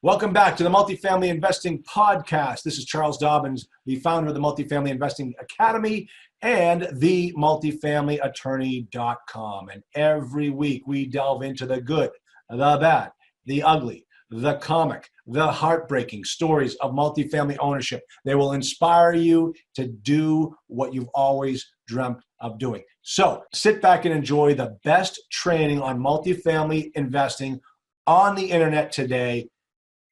Welcome back to the Multifamily Investing Podcast. This is Charles Dobbins, the founder of the Multifamily Investing Academy and the multifamilyattorney.com. And every week we delve into the good, the bad, the ugly, the comic, the heartbreaking stories of multifamily ownership. They will inspire you to do what you've always dreamt of doing. So sit back and enjoy the best training on multifamily investing on the internet today.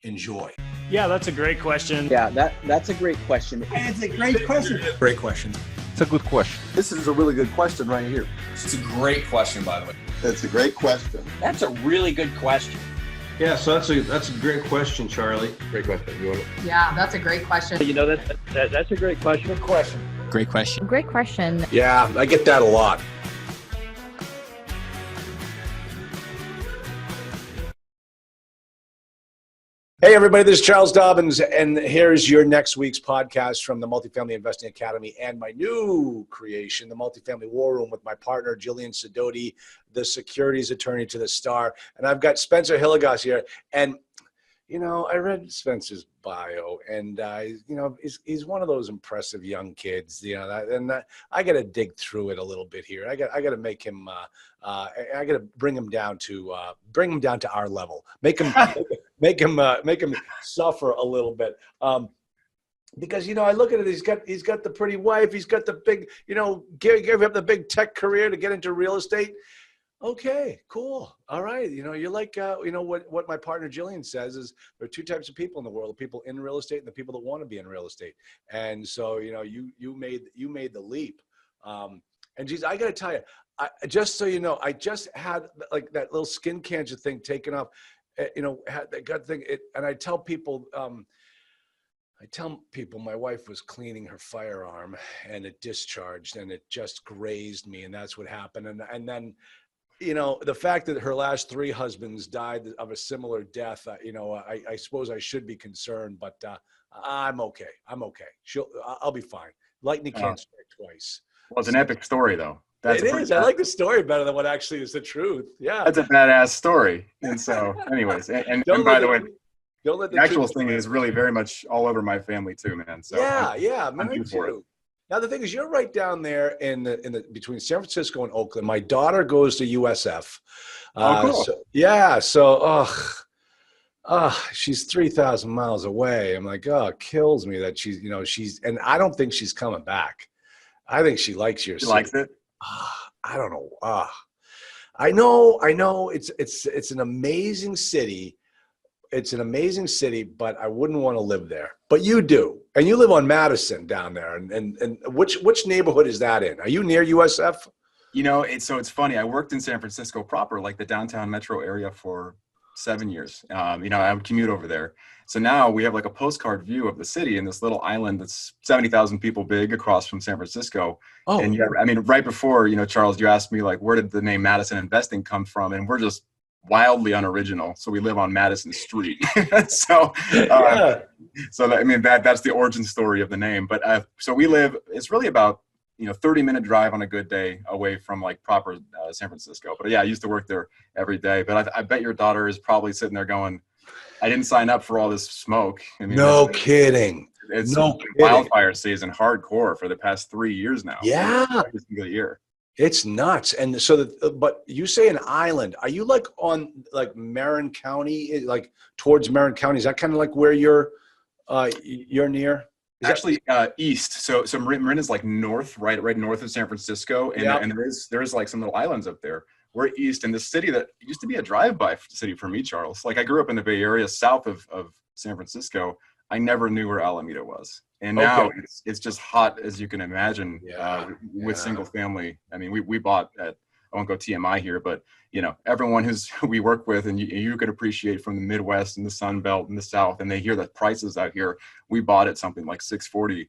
Enjoy. Yeah, that's a great question. Yeah, that's a great question. It's a great question. Great question. It's a good question. This is a really good question right here. It's a great question, by the way. That's a great question. That's a really good question. Yeah, so that's a great question, Charlie. Great question. Yeah, that's a great question. You know, that's a great question. Good question. Great question. Great question. Yeah, I get that a lot. Hey, everybody, this is Charles Dobbins, and here's your next week's podcast from the Multifamily Investing Academy and my new creation, the Multifamily War Room, with my partner, Jillian Sidoti, the securities attorney to the star. And I've got Spencer Hilligoss here. And, you know, I read Spencer's bio, and, you know, he's one of those impressive young kids, you know, and I got to dig through it a little bit here. I got to make him, I got to bring him down to our level, make him suffer a little bit. Because, you know, I look at it, he's got the pretty wife, he's got the big, you know, gave up the big tech career to get into real estate. Okay, cool. All right. You know, you're like, you know, what my partner Jillian says is there are two types of people in the world, the people in real estate and the people that want to be in real estate. And so, you know, you made the leap. And geez, I got to tell you, just so you know, I just had like that little skin cancer thing taken off, you know, had that gut thing. And I tell people, my wife was cleaning her firearm and it discharged and it just grazed me. And that's what happened. And then, you know, the fact that her last 3 husbands died of a similar death, you know, I suppose I should be concerned, but I'm okay. I'll be fine. Lightning can't strike twice. Well, it's an epic story, though. It is. I like the story better than what actually is the truth. Yeah. That's a badass story. And so, anyways, and by the way, don't let the actual thing is really very much all over my family too, man. So yeah, mine too. Now the thing is, you're right down there in the between San Francisco and Oakland. My daughter goes to USF. Cool. She's 3,000 miles away. I'm like, oh, it kills me that and I don't think she's coming back. I think she likes your city. She likes it. I don't know. I know it's an amazing city. It's an amazing city, but I wouldn't want to live there. But you do. And you live on Madison down there. And which neighborhood is that in? Are you near USF? You know, it's funny. I worked in San Francisco proper, like the downtown metro area, for 7 years. You know, I would commute over there. So now we have like a postcard view of the city in this little island that's 70,000 people big across from San Francisco. Oh, and yeah, I mean, right before, you know, Charles, you asked me like, where did the name Madison Investing come from? And we're just wildly unoriginal. So we live on Madison Street. So I mean, that's the origin story of the name. But so we live, it's really about, you know, 30-minute drive on a good day away from like proper San Francisco. But yeah, I used to work there every day. But I bet your daughter is probably sitting there going, I didn't sign up for all this smoke. I mean, no kidding. It's wildfire season hardcore for the past 3 years now. Yeah. Every single year. It's nuts. And so but you say an island, are you like on like Marin County, like towards Marin County? Is that kind of like where you're near? Actually, east. So Marin is like north, right north of San Francisco. And, and there is like some little islands up there. We're east in the city that used to be a drive-by city for me, Charles. Like I grew up in the Bay Area, south of San Francisco. I never knew where Alameda was. And now it's just hot as you can imagine with single family. I mean, we bought at, I won't go TMI here, but you know, everyone we work with and you could appreciate from the Midwest and the Sun Belt and the South, and they hear the prices out here. We bought it something like $640,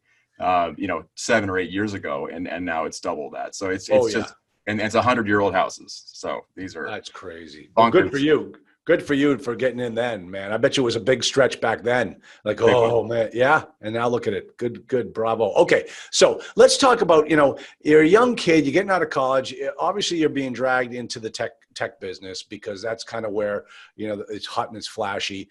you know, 7 or 8 years ago. And now it's double that. So it's just, and it's 100-year-old houses. So that's crazy. Well, good for you. Good for you for getting in then, man. I bet you it was a big stretch back then. Like, oh, man. Yeah. And now look at it. Good. Bravo. Okay. So let's talk about, you know, you're a young kid, you're getting out of college. Obviously, you're being dragged into the tech business because that's kind of where, you know, it's hot and it's flashy.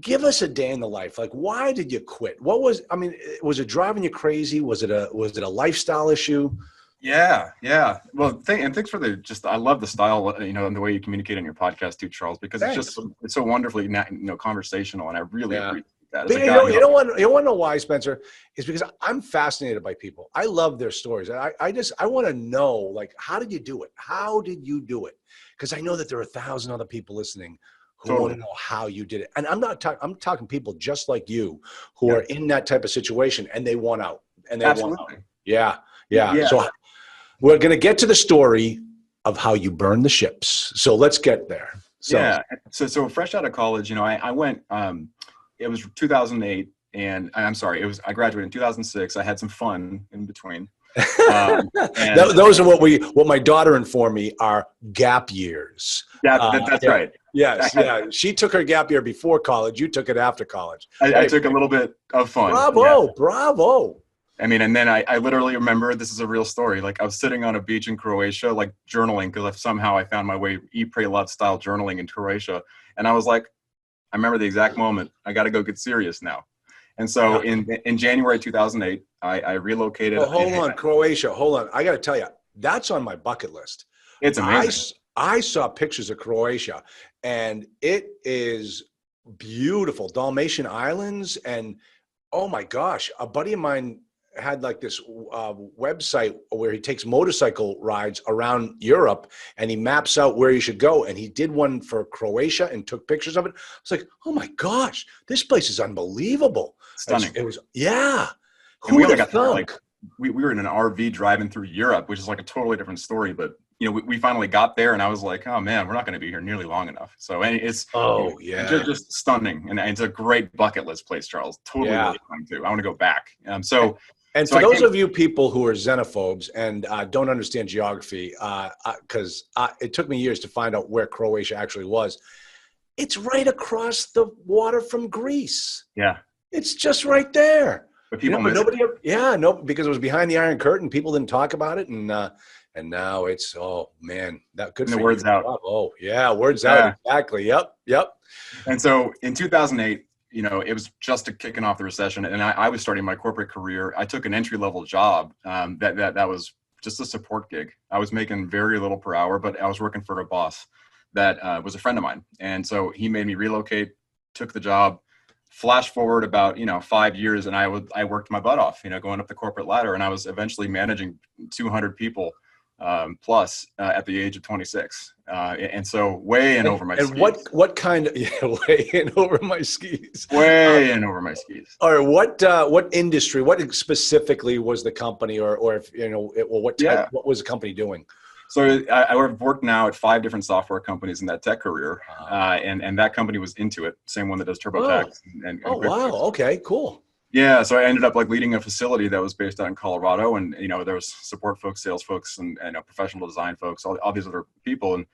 Give us a day in the life. Like, why did you quit? Was it driving you crazy? Was it a lifestyle issue? Yeah, yeah. Well, thanks for I love the style, and the way you communicate on your podcast too, Charles, because Thanks. it's so wonderfully, conversational, and I really appreciate that. But you don't want to know why, Spencer? Is because I'm fascinated by people. I love their stories. And I want to know, like, how did you do it? How did you do it? Because I know that there are 1,000 other people listening who want to know how you did it. And I'm talking people just like you who are in that type of situation and they want out. Absolutely. Yeah. So we're going to get to the story of how you burned the ships. So let's get there. So fresh out of college, I went, it was 2008 and I graduated in 2006. I had some fun in between. Those are what my daughter informed me are gap years. That's right. Yes. Yeah. She took her gap year before college. You took it after college. I took a little bit of fun. Bravo. I mean, and then I literally remember, this is a real story. Like, I was sitting on a beach in Croatia, like journaling, because somehow I found my way Eat, Pray, Love style journaling in Croatia. And I was like, I remember the exact moment. I got to go get serious now. And so in January 2008, I relocated. Oh, hold on, Croatia. Hold on. I got to tell you, that's on my bucket list. It's amazing. I saw pictures of Croatia, and it is beautiful. Dalmatian Islands, and oh my gosh, a buddy of mine had like this website where he takes motorcycle rides around Europe and he maps out where you should go. And he did one for Croatia and took pictures of it. I was like, oh my gosh, this place is unbelievable. Stunning. It was, yeah. And we only got there, like, we were in an RV driving through Europe, which is like a totally different story. But, we finally got there and I was like, oh man, we're not going to be here nearly long enough. So it's just stunning. And it's a great bucket list place, Charles. Totally really fun too. I want to go back. And for those of you people who are xenophobes and don't understand geography, because it took me years to find out where Croatia actually was, it's right across the water from Greece. Yeah. It's just right there. But people because it was behind the Iron Curtain. People didn't talk about it. And now it's, oh man, that good. And the word's out. Oh yeah. Word's out. Exactly. Yep. And so in 2008, it was just kicking off the recession, and I was starting my corporate career. I took an entry-level job that was just a support gig. I was making very little per hour, but I was working for a boss that was a friend of mine. And so he made me relocate, took the job. Flash forward about 5 years, and I worked my butt off, going up the corporate ladder, and I was eventually managing 200 people plus at the age of 26. And so way in over my skis. And what kind of, way in over my skis. Way in over my skis. Or what industry, what specifically was the company or if, what was the company doing? So I've worked now at 5 different software companies in that tech career. And that company was Intuit, same one that does TurboTax. Wow. Okay, cool. Yeah, so I ended up leading a facility that was based out in Colorado, and there was support folks, sales folks, and professional design folks, all these other people, and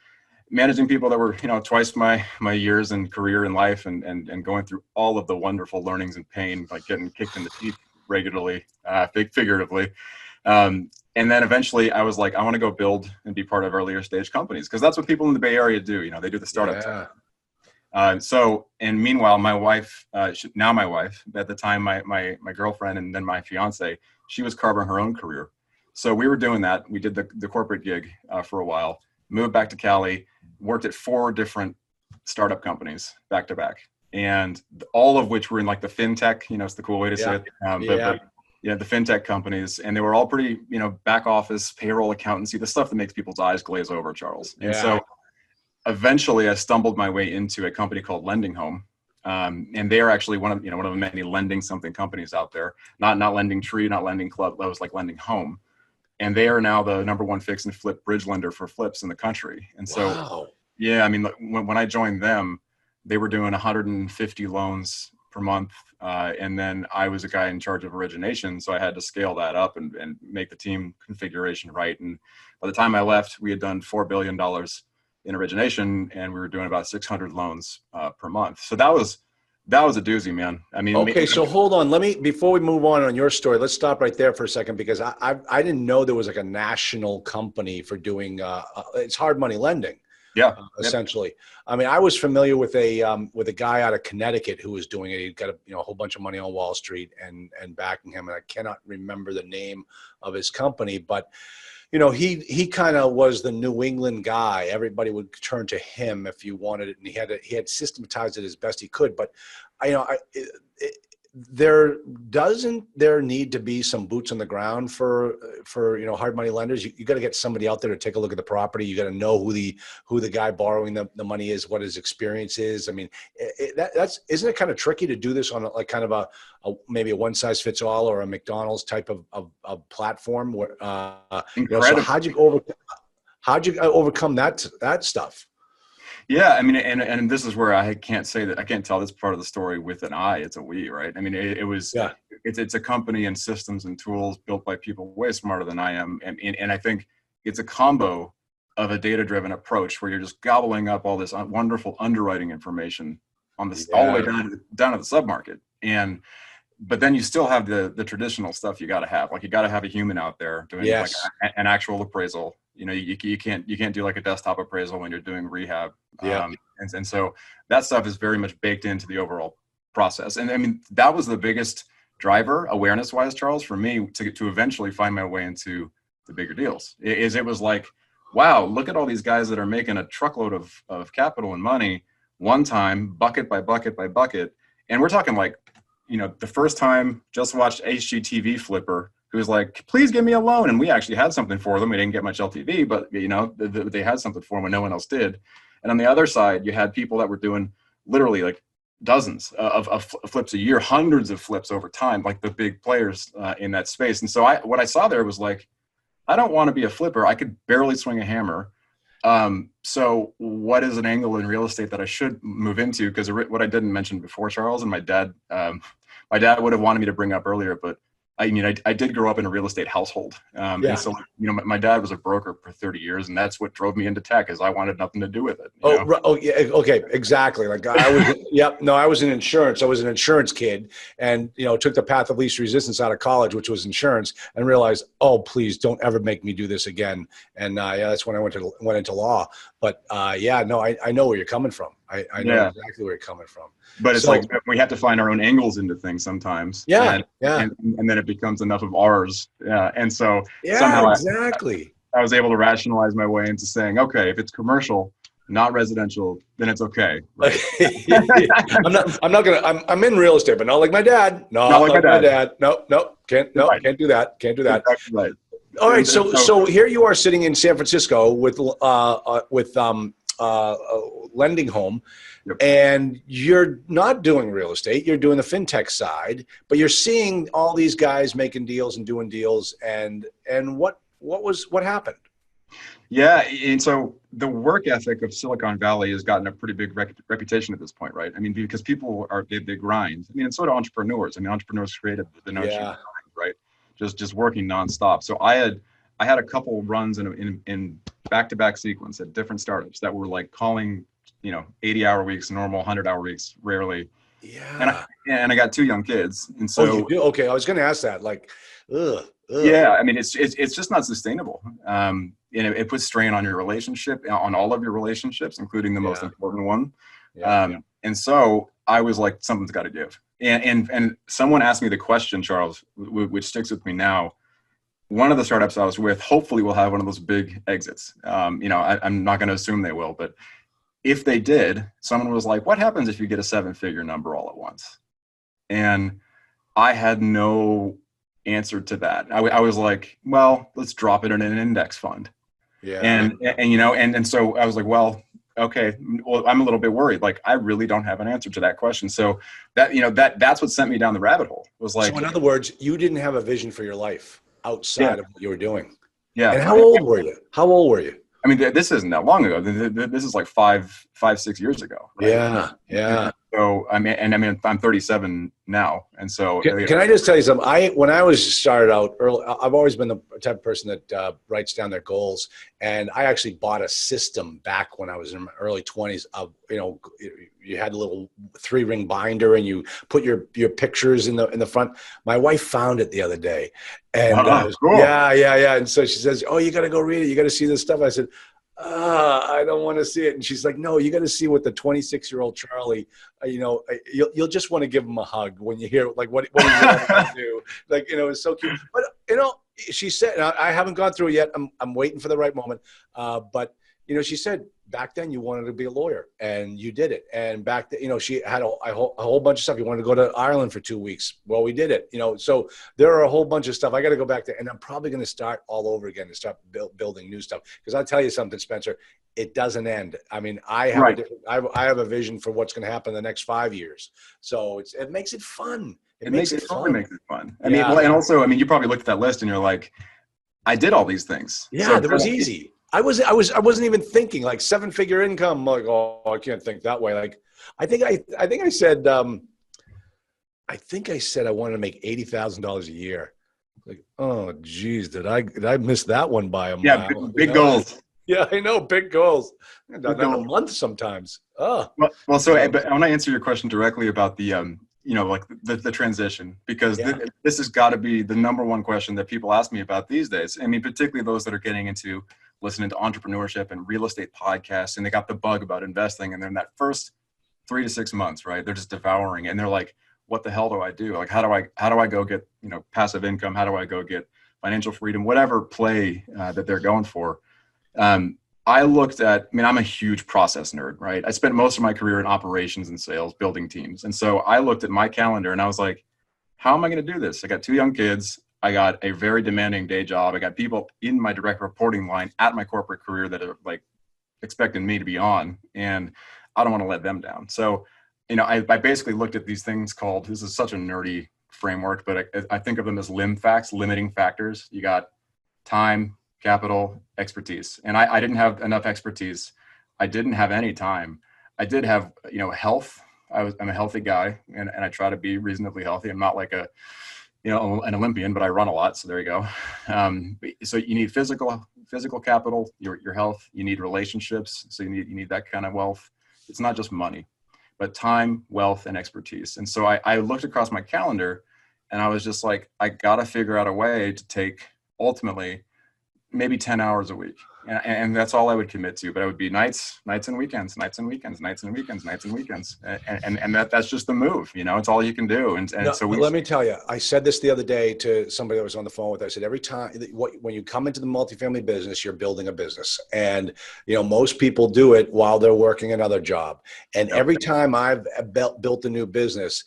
managing people that were twice my years and career in life, and going through all of the wonderful learnings and pain, like getting kicked in the teeth regularly, figuratively, and then eventually I was like, I want to go build and be part of earlier stage companies, because that's what people in the Bay Area do. They do the startup tech. And meanwhile, my wife, now my wife, at the time, my girlfriend, and then my fiance, she was carving her own career. So we were doing that. We did the corporate gig for a while, moved back to Cali, worked at 4 different startup companies back to back, and all of which were in like the fintech, it's the cool way to say it. The fintech companies, and they were all pretty, back office, payroll, accountancy, the stuff that makes people's eyes glaze over, Charles. And so eventually I stumbled my way into a company called Lending Home. And they are actually one of the many lending something companies out there, not Lending Tree, not Lending Club, that was like Lending Home. And they are now the #1 fix and flip bridge lender for flips in the country. And so, when I joined them, they were doing 150 loans per month. And then I was a guy in charge of origination. So I had to scale that up and make the team configuration right. And by the time I left, we had done $4 billion in origination, and we were doing about 600 loans per month. So that was a doozy, man. I mean, okay. So hold on. Before we move on your story, let's stop right there for a second, because I didn't know there was like a national company for doing, it's hard money lending. Yeah. essentially. I mean, I was familiar with a guy out of Connecticut who was doing it. He got a whole bunch of money on Wall Street and backing him, and I cannot remember the name of his company, but he kind of was the New England guy. Everybody would turn to him if you wanted it, and he had systematized it as best he could. But doesn't there need to be some boots on the ground for hard money lenders? You got to get somebody out there to take a look at the property. You got to know who the guy borrowing the money is, what his experience is. I mean, isn't it kind of tricky to do this on kind of a maybe a one size fits all or a McDonald's type of platform? Where so how'd you overcome that stuff? Yeah, I mean, and this is where I can't tell this part of the story with an I. It's a we, right? I mean, it's a company and systems and tools built by people way smarter than I am, and I think it's a combo of a data-driven approach where you're just gobbling up all this wonderful underwriting information on this all the way down to the submarket, but then you still have the traditional stuff you got to have. Like you got to have a human out there doing like an actual appraisal. You can't do like a desktop appraisal when you're doing rehab. And so that stuff is very much baked into the overall process. And I mean, that was the biggest driver awareness wise, Charles, for me to eventually find my way into the bigger deals. It was like, wow, look at all these guys that are making a truckload of capital and money one time, bucket by bucket by bucket. And we're talking like, the first time just watched HGTV flipper who was like, please give me a loan. And we actually had something for them. We didn't get much LTV, but they had something for them when no one else did. And on the other side, you had people that were doing literally like dozens of flips a year, hundreds of flips over time, like the big players in that space. And so what I saw there was like, I don't want to be a flipper. I could barely swing a hammer. So what is an angle in real estate that I should move into? Because what I didn't mention before, Charles, and my dad would have wanted me to bring up earlier, but I did grow up in a real estate household. And so, my dad was a broker for 30 years, and that's what drove me into tech is I wanted nothing to do with it. Yeah. Okay. Exactly. Like I was in insurance. I was an insurance kid and, took the path of least resistance out of college, which was insurance, and realized, oh, please don't ever make me do this again. And that's when I went into law. But I know where you're coming from. I know exactly where you're coming from. But it's like we have to find our own angles into things sometimes. And then it becomes enough of ours. And so somehow exactly. I was able to rationalize my way into saying, okay, if it's commercial, not residential, then it's okay. Right? I'm in real estate, but not like my dad. No, not like my dad. No, can't do that. Can't do that. Exactly right. All right. So here you are sitting in San Francisco with lending home. Yep. And you're not doing real estate, you're doing the fintech side, but you're seeing all these guys making deals and doing deals. And what happened? Yeah. And so the work ethic of Silicon Valley has gotten a pretty big reputation at this point, right? I mean, because people they grind. I mean, and so do entrepreneurs. I mean, entrepreneurs created the notion of grind, right? Just working nonstop. So I had a couple runs in back-to-back sequence at different startups that were like calling 80-hour weeks, normal 100-hour weeks, rarely. Yeah. And I got 2 young kids, and so you do? Okay, I was going to ask that. Like, yeah, I mean, it's just not sustainable. It puts strain on your relationship, on all of your relationships, including the most important one. And so I was like, something's got to give. And someone asked me the question, Charles, which sticks with me now. One of the startups I was with, hopefully, will have one of those big exits. I'm not going to assume they will, but if they did, someone was like, what happens if you get a 7-figure number all at once? And I had no answer to that. I was like, well, let's drop it in an index fund. Yeah. And so I was like, well, okay, well, I'm a little bit worried. Like, I really don't have an answer to that question. So that's what sent me down the rabbit hole. Was like, so in other words, you didn't have a vision for your life outside of what you were doing. Yeah. And how old were you? I mean, this isn't that long ago. This is like 5-6 years ago. Right? Yeah. So I'm 37 now, and so can I just tell you something? When I was started out early, I've always been the type of person that writes down their goals, and I actually bought a system back when I was in my early 20s. Of you had a little 3-ring binder, and you put your pictures in the front. My wife found it the other day, and cool. yeah. And so she says, "Oh, you got to go read it. You got to see this stuff." I said, I don't want to see it. And she's like, no, you got to see what the 26-year-old Charlie, you'll just want to give him a hug when you hear like what he wants to do. Like, it's so cute. But, she said, and I haven't gone through it yet. I'm waiting for the right moment. But, she said back then you wanted to be a lawyer and you did it. And back then, she had a whole bunch of stuff. You wanted to go to Ireland for 2 weeks. Well, we did it, so there are a whole bunch of stuff. I got to go back to, and I'm probably going to start all over again and start building new stuff. Because I'll tell you something, Spencer, it doesn't end. I mean, I have I have a vision for what's going to happen in the next 5 years. So it makes it fun. It makes it fun. I mean, and also, you probably looked at that list and you're like, I did all these things. Yeah, so that was easy. I wasn't even thinking like 7-figure income. I'm like, oh, I can't think that way. Like, I think I said I wanted to make $80,000 a year. Like, oh, geez, did I miss that one by a mile? Yeah, big goals. Yeah, I know, big goals. Not a month sometimes. Oh, well. So, but I want to answer your question directly about the like the transition, because this has got to be the number one question that people ask me about these days. I mean, particularly those that are getting into listening to entrepreneurship and real estate podcasts, and they got the bug about investing, and they're in that first 3 to 6 months, right? They're just devouring it, and they're like, what the hell do I do? Like, how do I go get, passive income? How do I go get financial freedom? Whatever play that they're going for. I looked at, I'm a huge process nerd, right? I spent most of my career in operations and sales, building teams. And so I looked at my calendar and I was like, how am I going to do this? I got 2 young kids. I got a very demanding day job. I got people in my direct reporting line at my corporate career that are like expecting me to be on, and I don't want to let them down. So, I basically looked at these things called, this is such a nerdy framework, but I think of them as limiting factors. You got time, capital, expertise. And I didn't have enough expertise. I didn't have any time. I did have, health. I'm a healthy guy, and I try to be reasonably healthy. I'm not like an Olympian, but I run a lot. So there you go. So you need physical capital, your health. You need relationships. So you need that kind of wealth. It's not just money, but time, wealth, and expertise. And so I looked across my calendar and I was just like, I got to figure out a way to take ultimately maybe 10 hours a week. And that's all I would commit to, but it would be nights and weekends. And that's just the move, it's all you can do. And no, so let me tell you, I said this the other day to somebody that was on the phone with. I said, every time when you come into the multifamily business, you're building a business, and most people do it while they're working another job. And every time I've built a new business,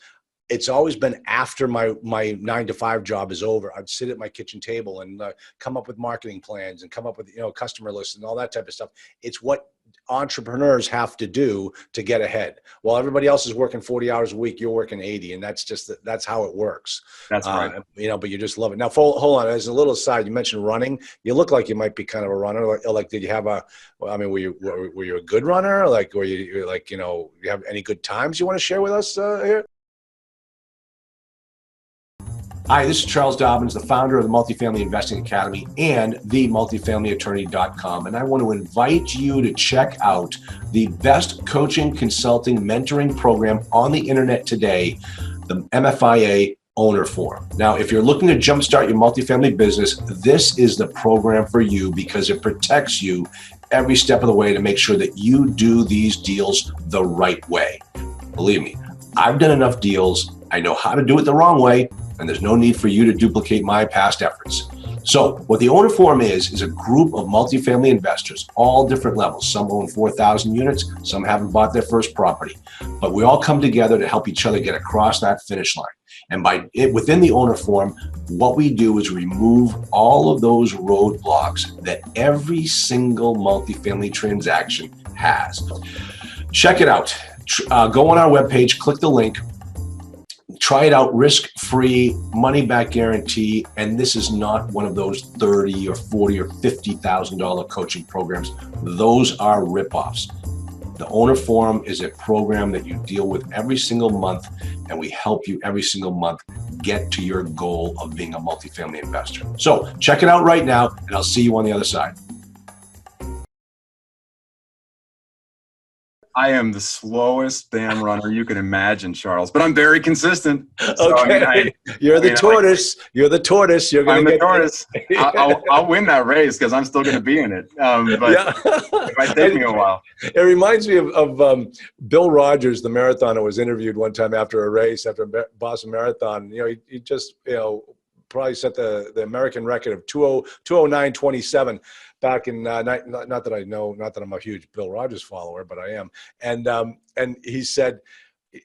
it's always been after my 9-to-5 job is over. I'd sit at my kitchen table and come up with marketing plans and come up with customer lists and all that type of stuff. It's what entrepreneurs have to do to get ahead. While everybody else is working 40 hours a week, you're working 80, and that's how it works. That's right. But you just love it. Now, hold on. As a little aside, you mentioned running. You look like you might be kind of a runner. Like did you have were you a good runner? Like, were you like, you have any good times you want to share with us here? Hi, this is Charles Dobbins, the founder of the Multifamily Investing Academy and the multifamilyattorney.com. And I want to invite you to check out the best coaching, consulting, mentoring program on the internet today, the MFIA Owner Forum. Now, if you're looking to jumpstart your multifamily business, this is the program for you, because it protects you every step of the way to make sure that you do these deals the right way. Believe me, I've done enough deals. I know how to do it the wrong way, and there's no need for you to duplicate my past efforts. So what the Owner Forum is a group of multifamily investors, all different levels. Some own 4,000 units, some haven't bought their first property. But we all come together to help each other get across that finish line. And within the Owner Forum, what we do is remove all of those roadblocks that every single multifamily transaction has. Check it out. Go on our webpage, click the link. Try it out, risk-free, money-back guarantee, and this is not one of those $30,000 or $40,000 or $50,000 coaching programs. Those are ripoffs. The Owner Forum is a program that you deal with every single month, and we help you every single month get to your goal of being a multifamily investor. So check it out right now, and I'll see you on the other side. I am the slowest damn runner you can imagine, Charles, but I'm very consistent. So, Okay. You're the tortoise. You're the tortoise. You're going to I'm get the tortoise. I'll win that race because I'm still going to be in it. But Yeah. it might take me a while. It reminds me of Bill Rogers, the marathoner, was interviewed one time after a race, after a Boston Marathon. He just, probably set the American record of 209.27 back in, not that I know, not that I'm a huge Bill Rogers follower, but I am. And he said,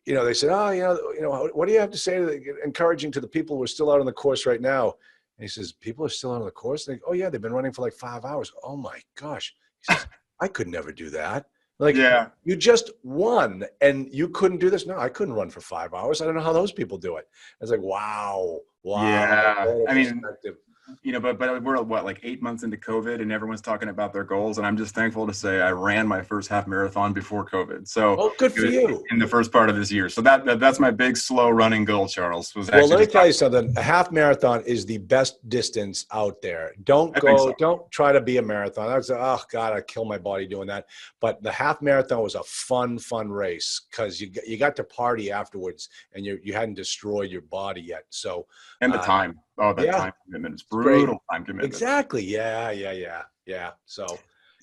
they said, what do you have to say encouraging to the people who are still out on the course right now? And he says, people are still out on the course? And they go, oh yeah, they've been running for like 5 hours. Oh my gosh. He says, I could never do that. Like, yeah. You just won and you couldn't do this? No, I couldn't run for 5 hours. I don't know how those people do it. It's like, wow. Yeah. I mean, but we're what, like 8 months into COVID and everyone's talking about their goals. And I'm just thankful to say I ran my first half marathon before COVID. So good for you. In the first part of this year. So that's my big slow running goal, Charles. Well, let me tell you something. A half marathon is the best distance out there. Don't try to be a marathon. That's oh God, I kill my body doing that. But the half marathon was a fun race because you got to party afterwards and you hadn't destroyed your body yet. So and the time. Oh, that time commitment is brutal. Time commitment. Exactly. Yeah. So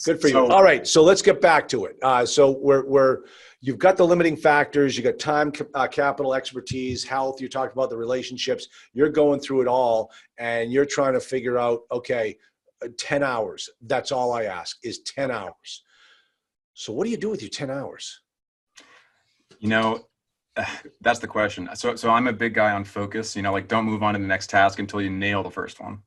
good for you. All right. So let's get back to it. So you've got the limiting factors. You got time, capital, expertise, health. You talked about the relationships. You're going through it all and you're trying to figure out, okay, 10 hours. That's all I ask is 10 hours. So what do you do with your 10 hours? That's the question. So I'm a big guy on focus, like don't move on to the next task until you nail the first one.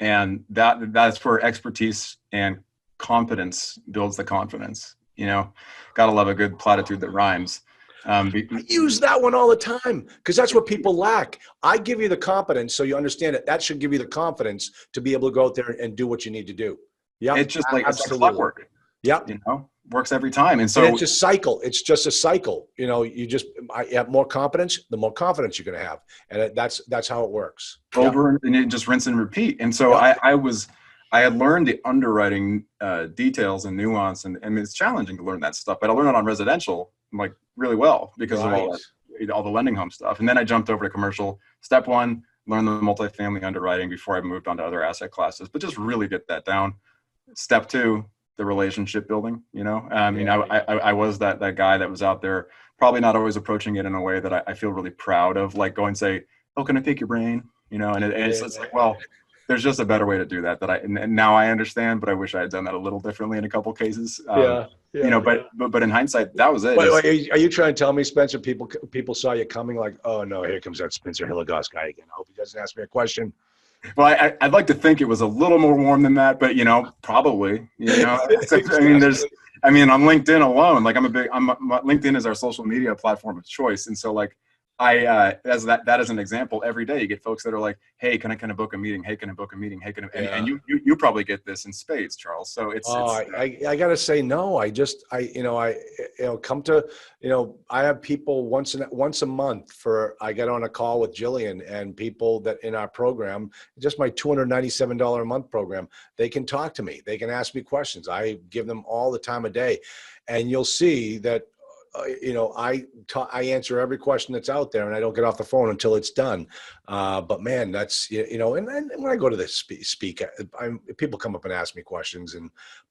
And that's where expertise and competence builds the confidence. Gotta love a good platitude that rhymes. I use that one all the time because that's what people lack. I give you the competence so you understand it. That should give you the confidence to be able to go out there and do what you need to do. Yeah, it's just like it's clockwork. Yeah, works every time. And so it's a cycle. It's just a cycle. You have more confidence, the more confidence you're going to have. And that's how it works. Over and it just rinse and repeat. And so I had learned the underwriting details and nuance. And it's challenging to learn that stuff, but I learned it on residential like really well because of all the lending home stuff. And then I jumped over to commercial. Step one, learn the multifamily underwriting before I moved on to other asset classes, but just really get that down. Step two, the relationship building, I was that guy that was out there, probably not always approaching it in a way that I feel really proud of, like go and say, oh, can I pick your brain? It's like, well, there's just a better way to do that and now I understand, but I wish I had done that a little differently in a couple cases. But in hindsight, that was it. Wait, are you trying to tell me, Spencer, people saw you coming like, oh no, here comes that Spencer Hilligoss guy again. I hope he doesn't ask me a question. Well, I'd like to think it was a little more warm than that, but probably. On LinkedIn alone, like LinkedIn is our social media platform of choice, and so like as that as an example, every day you get folks that are like, hey, can I book a meeting? Hey, can I book a meeting? Hey, and you probably get this in spades, Charles. So I gotta say no. I come to I have people once a month I get on a call with Jillian and people that in our program, just my $297 a month program, they can talk to me. They can ask me questions. I give them all the time of day, and you'll see that. I answer every question that's out there, and I don't get off the phone until it's done. But man, that's and when I go to the speak, people come up and ask me questions,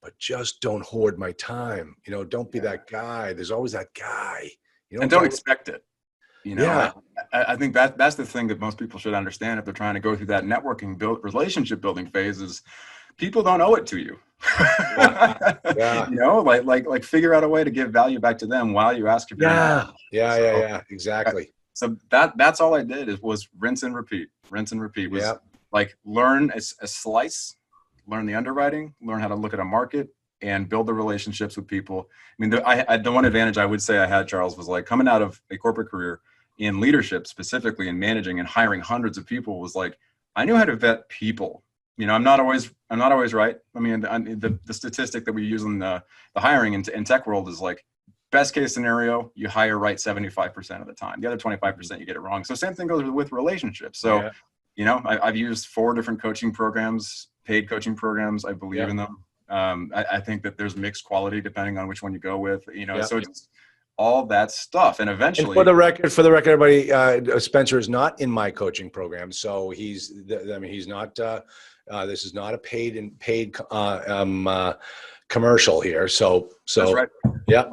but just don't hoard my time. Don't be that guy. There's always that guy. And don't expect it. I think that's the thing that most people should understand if they're trying to go through that networking relationship building phase is people don't owe it to you. Like figure out a way to give value back to them while you ask if you're exactly. So that's all I did was rinse and repeat was like learn a slice, learn the underwriting, learn how to look at a market and build the relationships with people. I mean, the one advantage I would say I had, Charles, was like coming out of a corporate career in leadership, specifically in managing and hiring hundreds of people, was like, I knew how to vet people. I'm not always right. I mean, the statistic that we use in the hiring in tech world is like best case scenario, you hire right 75% of the time. The other 25% you get it wrong. So same thing goes with relationships. So, I've used 4 different coaching programs, paid coaching programs. I believe in them. I think that there's mixed quality depending on which one you go with, Yeah. so it's all that stuff. And And eventually, for the record, everybody, Spencer is not in my coaching program, so he's not. This is not a paid commercial here. So that's right. Yeah.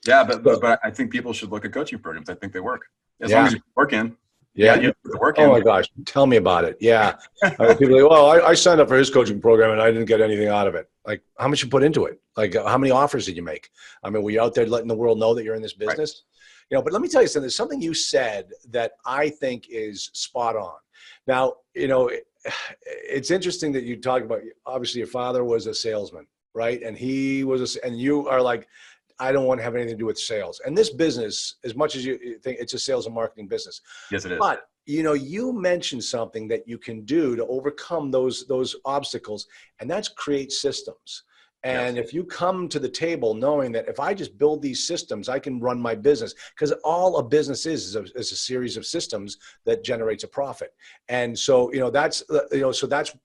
Yeah, but I think people should look at coaching programs. I think they work as long as you work in. Yeah. You put the work in. Oh my gosh, tell me about it. Yeah. People are like, well, I signed up for his coaching program and I didn't get anything out of it. Like, how much you put into it? Like, how many offers did you make? I mean, were you out there letting the world know that you're in this business? Right. But let me tell you something. There's something you said that I think is spot on. Now, it's interesting that you talk about, obviously your father was a salesman, right? And and you are like, I don't want to have anything to do with sales. And this business, as much as you think it's a sales and marketing business. Yes, it is. But, you mentioned something that you can do to overcome those obstacles, and that's create systems. And if you come to the table knowing that if I just build these systems, I can run my business, because all a business is a series of systems that generates a profit. And so, that's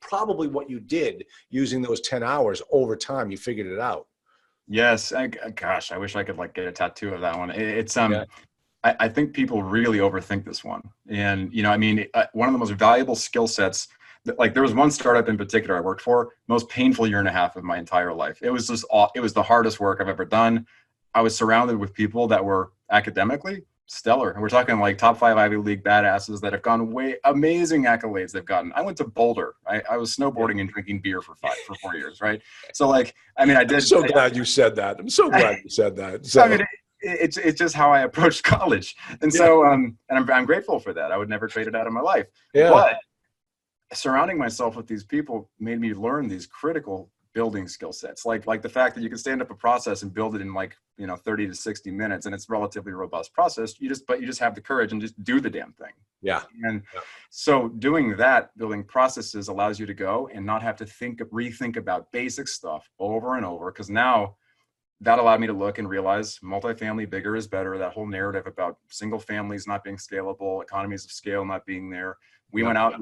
probably what you did using those 10 hours over time. You figured it out. Yes. Gosh, I wish I could get a tattoo of that one. I think people really overthink this one. And, one of the most valuable skill sets, there was one startup in particular I worked for, most painful year and a half of my entire life. It was the hardest work I've ever done. I was surrounded with people that were academically stellar. And we're talking top 5 Ivy League badasses that have gone amazing accolades they've gotten. I went to Boulder. I was snowboarding and drinking beer for 4 years. Right. So I did. I'm so glad you said that. I'm so glad you said that. So. It's just how I approached college. And so, and I'm grateful for that. I would never trade it out of my life. Yeah. But surrounding myself with these people made me learn these critical building skill sets, like the fact that you can stand up a process and build it in 30 to 60 minutes, and it's a relatively robust process. You just have the courage and just do the damn thing. Yeah. And so doing that, building processes, allows you to go and not have to rethink about basic stuff over and over. Because now that allowed me to look and realize multifamily, bigger is better. That whole narrative about single families not being scalable, economies of scale not being there. We went out,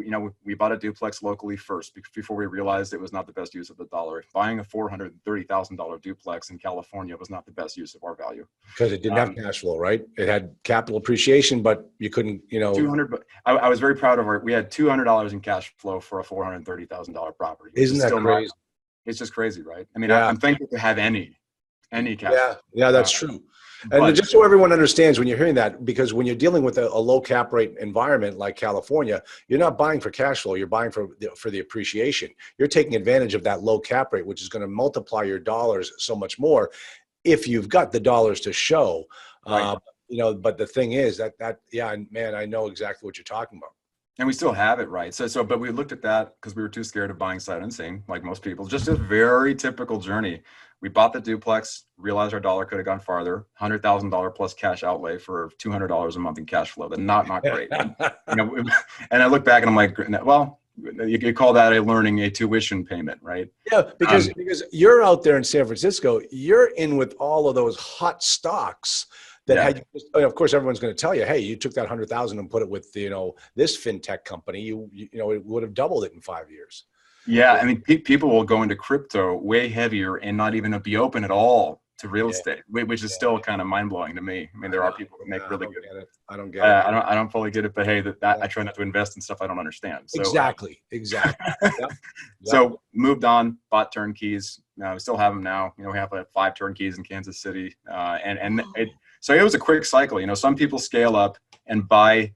we bought a duplex locally first before we realized it was not the best use of the dollar. Buying a $430,000 duplex in California was not the best use of our value. Because it didn't have cash flow, right? It had capital appreciation, but you couldn't, 200. But I was very proud of we had $200 in cash flow for a $430,000 property. Isn't that crazy? It's just crazy, right? I mean, I'm thankful to have any cash. Yeah, that's true. And just so everyone understands, when you're hearing that, because when you're dealing with a low cap rate environment like California, you're not buying for cash flow. You're buying for the appreciation. You're taking advantage of that low cap rate, which is going to multiply your dollars so much more if you've got the dollars to show. Right. But the thing is man, I know exactly what you're talking about. And we still have it, right? But we looked at that because we were too scared of buying sight unseen, like most people. Just a very typical journey. We bought the duplex, realized our dollar could have gone farther. $100,000 plus cash outlay for $200 a month in cash flow. But not great. And I look back and I'm like, well, you could call that a tuition payment, right? Yeah, because you're out there in San Francisco, you're in with all of those hot stocks. Of course, everyone's going to tell you, hey, you took that 100,000 and put it with, this fintech company, it would have doubled it in 5 years. Yeah. I mean, people will go into crypto way heavier and not even be open at all to real estate, which is still kind of mind blowing to me. I mean, there are people that make really good. I don't get it. I don't fully get it, but hey, I try not to invest in stuff I don't understand. So, exactly. Yep. So moved on, bought turnkeys. We still have them now. We have 5 turnkeys in Kansas City. So it was a quick cycle. Some people scale up and buy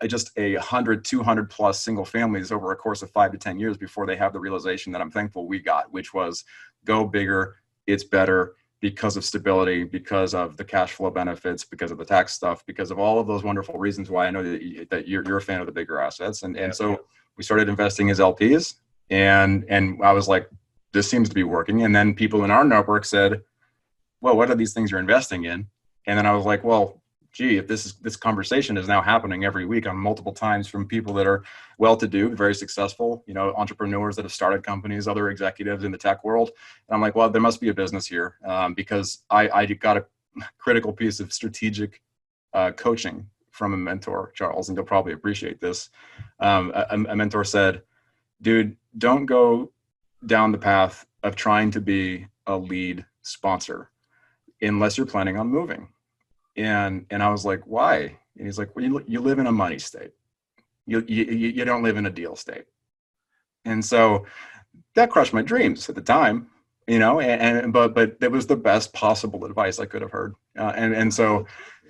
just 100, 200 plus single families over a course of 5 to 10 years before they have the realization that I'm thankful we got, which was go bigger. It's better because of stability, because of the cash flow benefits, because of the tax stuff, because of all of those wonderful reasons why I know that you're a fan of the bigger assets. And so we started investing as LPs, and I was like, this seems to be working. And then people in our network said, well, what are these things you're investing in? And then I was like, well, gee, if this conversation is now happening every week on multiple times from people that are well-to-do, very successful, entrepreneurs that have started companies, other executives in the tech world. And I'm like, well, there must be a business here, because I got a critical piece of strategic coaching from a mentor, Charles, and you'll probably appreciate this. A mentor said, dude, don't go down the path of trying to be a lead sponsor unless you're planning on moving. And I was like, why? And he's like, well, you live in a money state. You don't live in a deal state. And so that crushed my dreams at the time, but it was the best possible advice I could have heard. And so,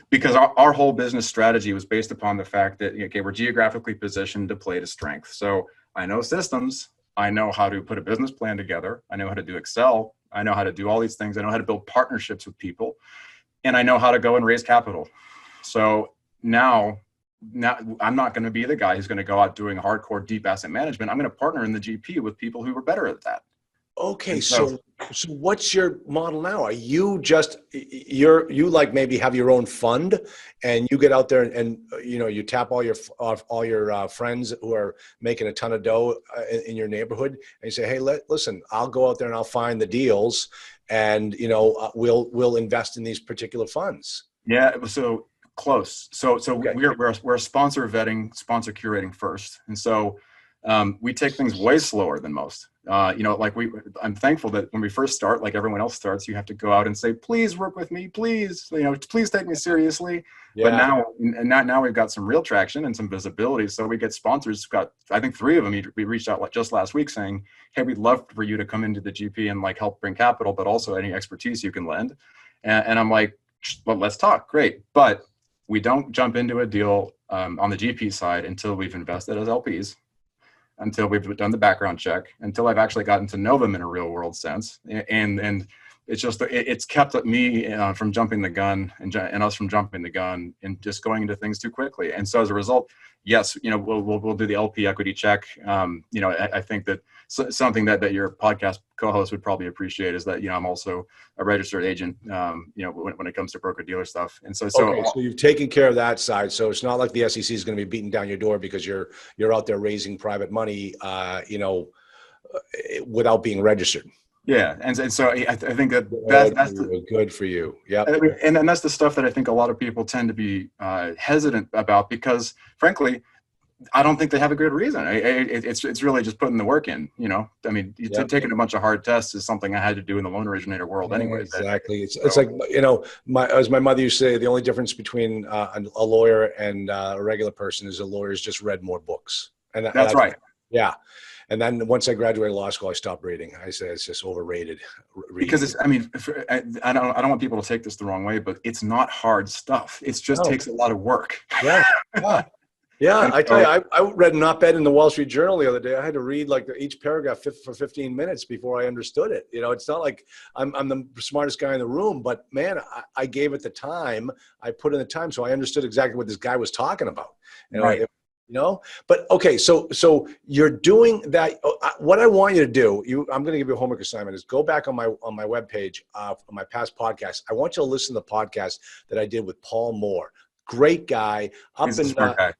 because our whole business strategy was based upon the fact that, okay, we're geographically positioned to play to strength. So I know systems, I know how to put a business plan together. I know how to do Excel. I know how to do all these things. I know how to build partnerships with people, and I know how to go and raise capital. So now I'm not going to be the guy who's going to go out doing hardcore deep asset management. I'm going to partner in the GP with people who are better at that. Okay, so what's your model now? Are you just you like maybe have your own fund, and you get out there and you tap all your friends who are making a ton of dough in your neighborhood, and you say, hey, listen, I'll go out there and I'll find the deals, and we'll invest in these particular funds. Yeah, so close. So Okay. we're sponsor vetting, sponsor curating first, and so we take things way slower than most. I'm thankful that when we first start, like everyone else starts, you have to go out and say, please work with me, please, please take me seriously. Yeah. But now we've got some real traction and some visibility. So we get sponsors. Got, I think 3 of them, we reached out just last week saying, hey, we'd love for you to come into the GP and help bring capital, but also any expertise you can lend. And I'm like, well, let's talk. Great. But we don't jump into a deal on the GP side until we've invested as LPs, until we've done the background check, until I've actually gotten to know them in a real world sense. And it's kept me from jumping the gun and us from jumping the gun and just going into things too quickly. And so as a result, yes, we'll do the LP equity check. I think that something that your podcast co-host would probably appreciate is that, I'm also a registered agent, when it comes to broker dealer stuff. And so you've taken care of that side. So it's not like the SEC is going to be beating down your door because you're out there raising private money, without being registered. Yeah. And so I think that's good for you. Yeah. And that's the stuff that I think a lot of people tend to be hesitant about because frankly, I don't think they have a good reason. It's really just putting the work in, taking a bunch of hard tests is something I had to do in the loan originator world anyway. Exactly. It's like, as my mother used to say, the only difference between a lawyer and a regular person is a lawyer's just read more books. And that's right. Yeah. And then once I graduated law school, I stopped reading. I said it's just overrated. Because I don't want people to take this the wrong way, but it's not hard stuff. It just takes a lot of work. Yeah. Yeah, I tell you, I read an op-ed in the Wall Street Journal the other day. I had to read each paragraph for 15 minutes before I understood it. It's not like I'm the smartest guy in the room, but man, I gave it the time. I put in the time, so I understood exactly what this guy was talking about. Right. But okay, so you're doing that. What I want you to do, I'm going to give you a homework assignment, is go back on my webpage, on my past podcast. I want you to listen to the podcast that I did with Paul Moore. Great guy. He's a smart guy.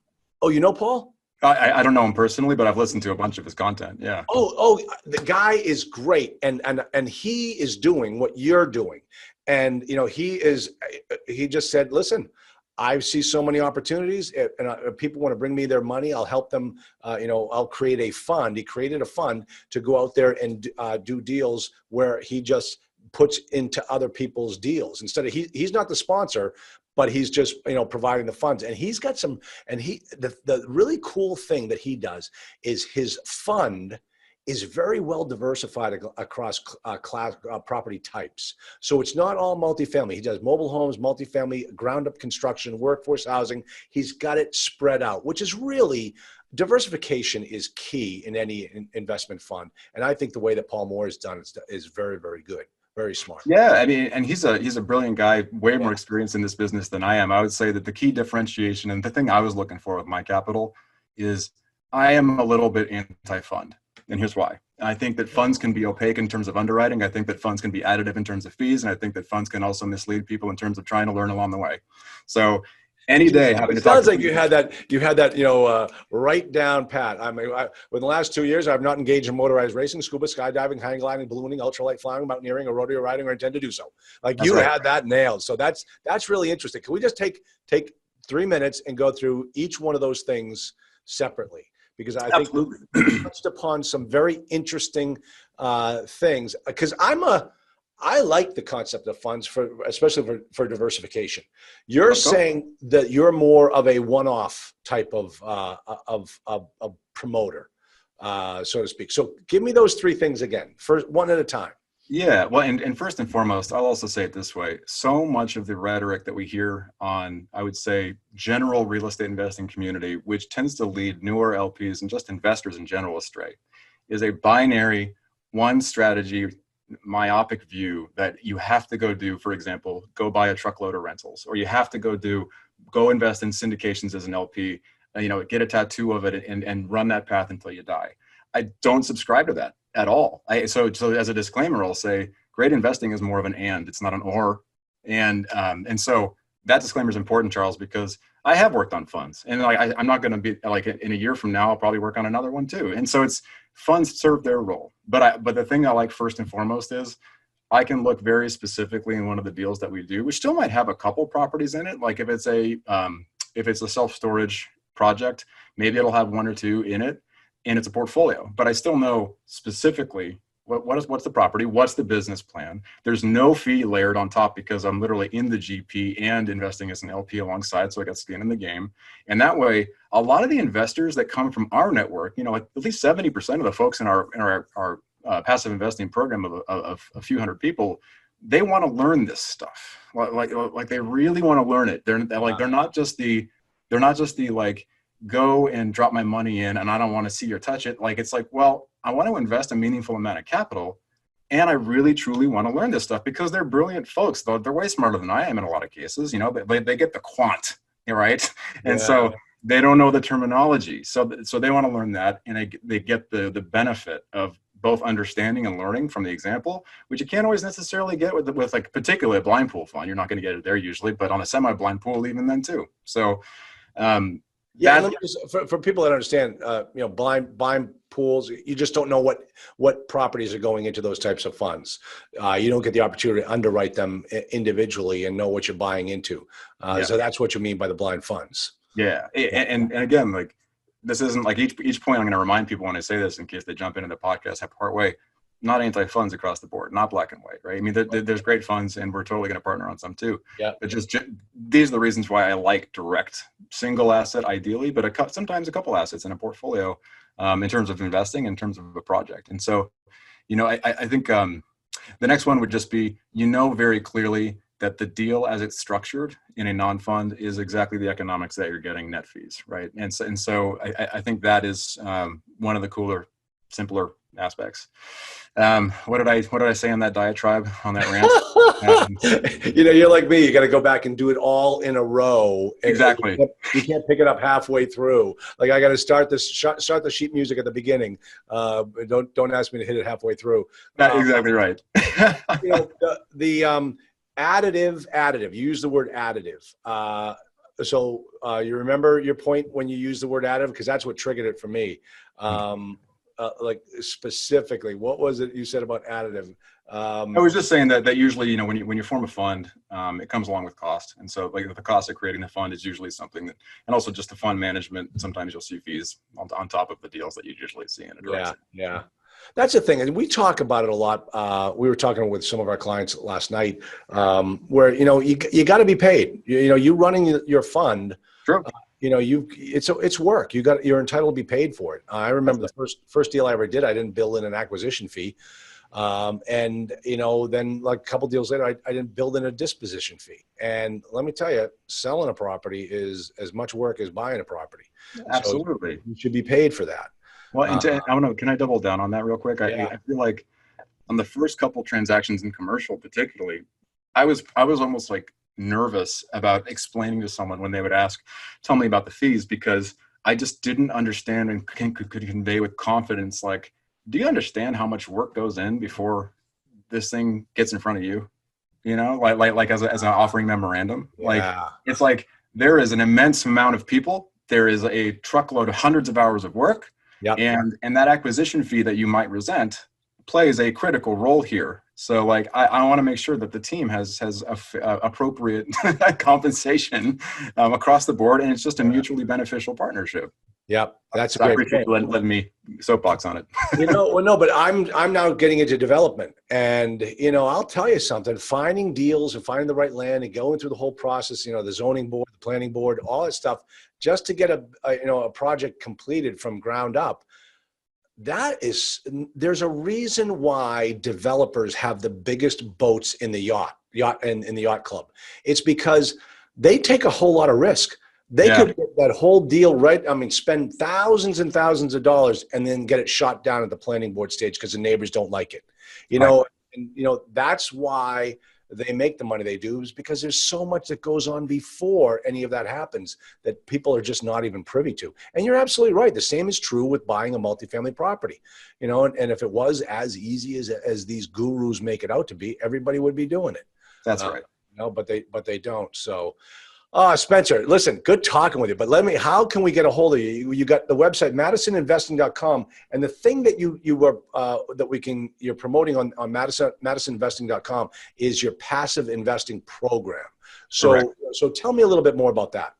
Oh, you know Paul? I don't know him personally, but I've listened to a bunch of his content. Yeah. Oh, the guy is great, and he is doing what you're doing, and he just said, listen, I see so many opportunities, and people want to bring me their money. I'll help them. I'll create a fund. He created a fund to go out there and do deals where he just puts into other people's deals instead of he's not the sponsor, but he's just providing the funds. And he's got some. And the really cool thing that he does is his fund is very well diversified across class property types. So it's not all multifamily. He does mobile homes, multifamily, ground up construction, workforce housing. He's got it spread out, which is really, diversification is key in any investment fund. And I think the way that Paul Moore has done is very, very good. Very smart. Yeah, and he's a brilliant guy, way more experienced in this business than I am. I would say that the key differentiation and the thing I was looking for with my capital is I am a little bit anti-fund. And here's why. I think that funds can be opaque in terms of underwriting. I think that funds can be additive in terms of fees. And I think that funds can also mislead people in terms of trying to learn along the way. So any day having to talk. Sounds like you had that, right down pat. Within the last 2 years, I've not engaged in motorized racing, scuba, skydiving, hang gliding, ballooning, ultralight flying, mountaineering, or rodeo riding, or intend to do so. Had that nailed. So that's really interesting. Can we just take 3 minutes and go through each one of those things separately? because I think Absolutely. you touched upon some very interesting things. Because I like the concept of funds especially for diversification. You're saying that you're more of a one-off type of promoter, so to speak. So give me those three things again, first, one at a time. Yeah, well, and first and foremost, I'll also say it this way. So much of the rhetoric that we hear on, I would say, general real estate investing community, which tends to lead newer LPs and just investors in general astray, is a binary, one strategy, myopic view that you have to go do, for example, go buy a truckload of rentals, or you have to go invest in syndications as an LP, get a tattoo of it and run that path until you die. I don't subscribe to that at all. So as a disclaimer, I'll say great investing is more of an and, it's not an or. And so that disclaimer is important, Charles, because I have worked on funds, and I'm not going to be like in a year from now, I'll probably work on another one too. And so funds serve their role. But the thing I like first and foremost is I can look very specifically in one of the deals that we do, which still might have a couple properties in it. Like if it's a self-storage project, maybe it'll have one or two in it, and it's a portfolio. But I still know specifically what's the property, what's the business plan. There's no fee layered on top because I'm literally in the GP and investing as an LP alongside, so I got skin in the game. And that way, a lot of the investors that come from our network, at least 70% of the folks in our passive investing program of a few hundred people, they want to learn this stuff. Like they really want to learn it. They're not just the like, go and drop my money in and I don't want to see or touch it. Like, it's like, well, I want to invest a meaningful amount of capital, and I really truly want to learn this stuff because they're brilliant folks. They're way smarter than I am in a lot of cases. They get the quant, right? And so they don't know the terminology. So they want to learn that, and they get the benefit of both understanding and learning from the example, which you can't always necessarily get with like particularly a blind pool fund. You're not going to get it there usually, but on a semi-blind pool, even then too. So, for people that understand, blind pools, you just don't know what properties are going into those types of funds. You don't get the opportunity to underwrite them individually and know what you're buying into. So that's what you mean by the blind funds. Yeah, and again, like, this isn't like each point I'm going to remind people when I say this in case they jump into the podcast part way. Not anti-funds across the board, not black and white, right? I mean, there's great funds, and we're totally going to partner on some too. Yeah. But these are the reasons why I like direct single asset, ideally, but sometimes a couple assets in a portfolio, in terms of investing, in terms of a project. And so, I think the next one would just be, very clearly that the deal as it's structured in a non-fund is exactly the economics that you're getting, net fees, right? And so I think that is one of the cooler, simpler aspects. What did I say on that diatribe, on that rant? You're like me. You got to go back and do it all in a row. Exactly. You can't pick it up halfway through. Like, I got to start the sheet music at the beginning. Don't ask me to hit it halfway through. That's exactly right. The additive. You use the word additive. So you remember your point when you used the word additive, because that's what triggered it for me. Like, specifically, what was it you said about additive? I was just saying that usually, when you form a fund, it comes along with cost. And so, like, the cost of creating the fund is usually something that, and also just the fund management, sometimes you'll see fees on top of the deals that you usually see in a direction. Yeah. That's the thing. And we talk about it a lot. We were talking with some of our clients last night, where, you got to be paid. You running your fund. Sure. It's work. You're entitled to be paid for it. I remember the first deal I ever did, I didn't build in an acquisition fee. And then like a couple deals later, I didn't build in a disposition fee. And let me tell you, selling a property is as much work as buying a property. Absolutely. So you should be paid for that. Well, I don't know, can I double down on that real quick? I feel like on the first couple transactions in commercial, particularly, I was almost like nervous about explaining to someone when they would tell me about the fees, because I just didn't understand and could convey with confidence, like, do you understand how much work goes in before this thing gets in front of you? Like as an offering memorandum, like, it's like there is an immense amount of people. There is a truckload of hundreds of hours of work. Yep. And that acquisition fee that you might resent plays a critical role here. So, like, I want to make sure that the team has appropriate compensation across the board, and it's just a mutually beneficial partnership. Yep. That's a I great appreciate point. you letting me soapbox on it. Well, no, but I'm now getting into development, and I'll tell you something. Finding deals and finding the right land and going through the whole process, the zoning board, the planning board, all that stuff, just to get a project completed from ground up. There's a reason why developers have the biggest boats in the yacht and in the yacht club. It's because they take a whole lot of risk. They could get that whole deal right. I mean, spend thousands and thousands of dollars and then get it shot down at the planning board stage because the neighbors don't like it. That's why they make the money they do, is because there's so much that goes on before any of that happens that people are just not even privy to. And you're absolutely right. The same is true with buying a multifamily property, and if it was as easy as these gurus make it out to be, everybody would be doing it. That's right. But they don't. So, Spencer, listen, good talking with you, but how can we get a hold of you? You got the website, MadisonInvesting.com. And the thing that you're promoting on MadisonInvesting.com is your passive investing program. So tell me a little bit more about that.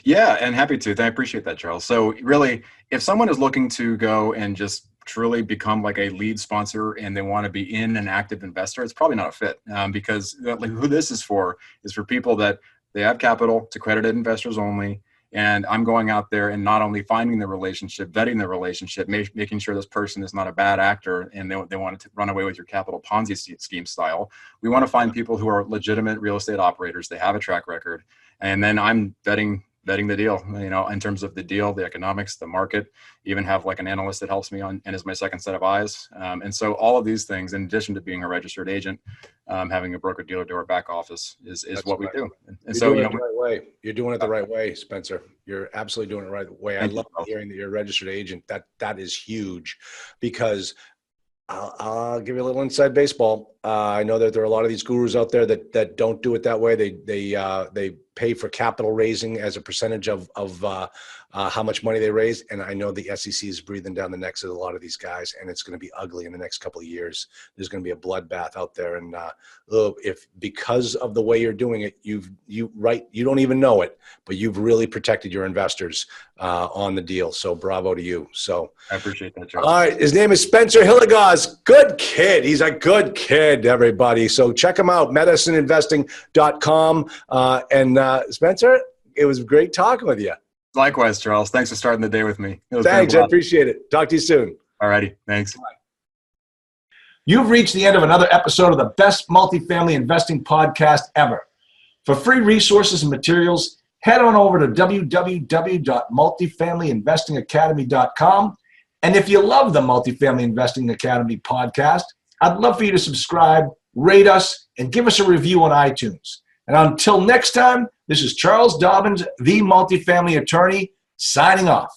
Yeah, and happy to. I appreciate that, Charles. So really, if someone is looking to go and just truly become like a lead sponsor and they want to be an active investor, it's probably not a fit, because who this is for people that they have capital, to accredited investors only. And I'm going out there and not only finding the relationship, vetting the relationship, making sure this person is not a bad actor and they want to run away with your capital Ponzi scheme style. We want to find people who are legitimate real estate operators. They have a track record. And then I'm vetting the deal, in terms of the deal, the economics, the market, even have like an analyst that helps me and is my second set of eyes. And so all of these things, in addition to being a registered agent, having a broker dealer to our back office is what we do. And so, doing it the right way. You're doing it the right way, Spencer. You're absolutely doing it the right way. I love hearing that you're a registered agent. That is huge, because I'll give you a little inside baseball. I know that there are a lot of these gurus out there that don't do it that way. They pay for capital raising as a percentage of how much money they raise. And I know the SEC is breathing down the necks of a lot of these guys, and it's going to be ugly in the next couple of years. There's going to be a bloodbath out there. And if because of the way you're doing it, you don't even know it, but you've really protected your investors on the deal. So bravo to you. So I appreciate that, Charles. All right. His name is Spencer Hilligoss. Good kid. He's a good kid, everybody. So check him out, MadisonInvesting.com. Spencer, it was great talking with you. Likewise, Charles. Thanks for starting the day with me. Thanks. I appreciate it. Talk to you soon. All righty. Thanks. Bye. You've reached the end of another episode of the best multifamily investing podcast ever. For free resources and materials, head on over to www.multifamilyinvestingacademy.com. And if you love the Multifamily Investing Academy podcast, I'd love for you to subscribe, rate us, and give us a review on iTunes. And until next time, this is Charles Dobbins, the multifamily attorney, signing off.